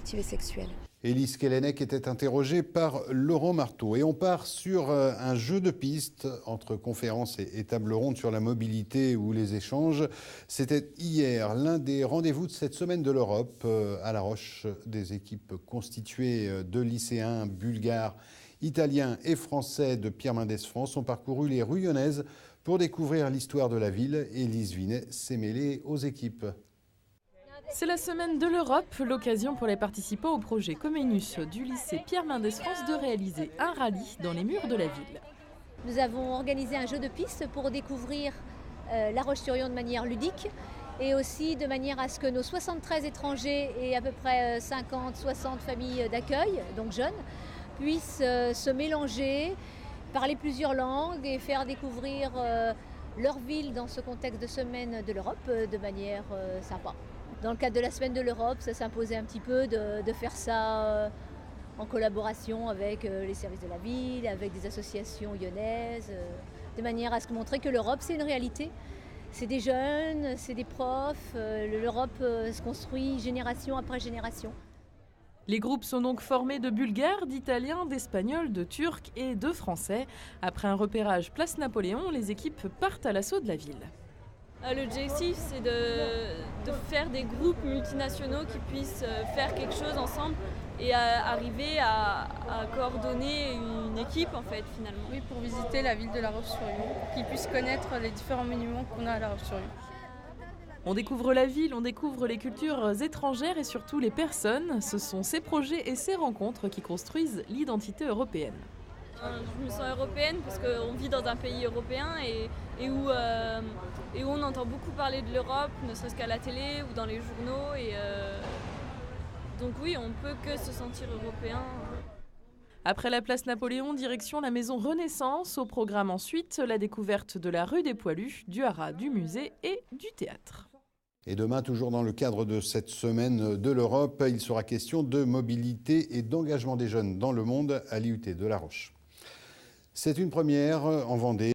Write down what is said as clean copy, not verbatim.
affective et sexuelle. Élise Kellenec était interrogée par Laurent Marteau. Et on part sur un jeu de piste entre conférences et table ronde sur la mobilité ou les échanges. C'était hier l'un des rendez-vous de cette semaine de l'Europe à La Roche. Des équipes constituées de lycéens bulgares, italiens et français de Pierre Mendès France ont parcouru les rues lyonnaises pour découvrir l'histoire de la ville. Élise Vinet s'est mêlée aux équipes. C'est la semaine de l'Europe, l'occasion pour les participants au projet Comenius du lycée Pierre Mendès France de réaliser un rallye dans les murs de la ville. Nous avons organisé un jeu de piste pour découvrir La Roche-sur-Yon de manière ludique et aussi de manière à ce que nos 73 étrangers et à peu près 50-60 familles d'accueil, donc jeunes, puissent se mélanger, parler plusieurs langues et faire découvrir leur ville dans ce contexte de semaine de l'Europe de manière sympa. Dans le cadre de la semaine de l'Europe, ça s'imposait un petit peu de faire ça en collaboration avec les services de la ville, avec des associations lyonnaises, de manière à montrer que l'Europe, c'est une réalité. C'est des jeunes, c'est des profs, l'Europe se construit génération après génération. Les groupes sont donc formés de Bulgares, d'Italiens, d'Espagnols, de Turcs et de Français. Après un repérage place Napoléon, les équipes partent à l'assaut de la ville. L'objectif, c'est de faire des groupes multinationaux qui puissent faire quelque chose ensemble et arriver à coordonner une équipe en fait finalement. Oui, pour visiter la ville de La Roche-sur-Yon, qu'ils puissent connaître les différents monuments qu'on a à La Roche-sur-Yon. On découvre la ville, on découvre les cultures étrangères et surtout les personnes. Ce sont ces projets et ces rencontres qui construisent l'identité européenne. Je me sens européenne parce qu'on vit dans un pays européen et où on entend beaucoup parler de l'Europe, ne serait-ce qu'à la télé ou dans les journaux. Donc oui, on ne peut que se sentir européen. Après la place Napoléon, direction la maison Renaissance. Au programme ensuite, la découverte de la rue des Poilus, du haras, du musée et du théâtre. Et demain, toujours dans le cadre de cette semaine de l'Europe, il sera question de mobilité et d'engagement des jeunes dans le monde à l'IUT de La Roche. C'est une première en Vendée.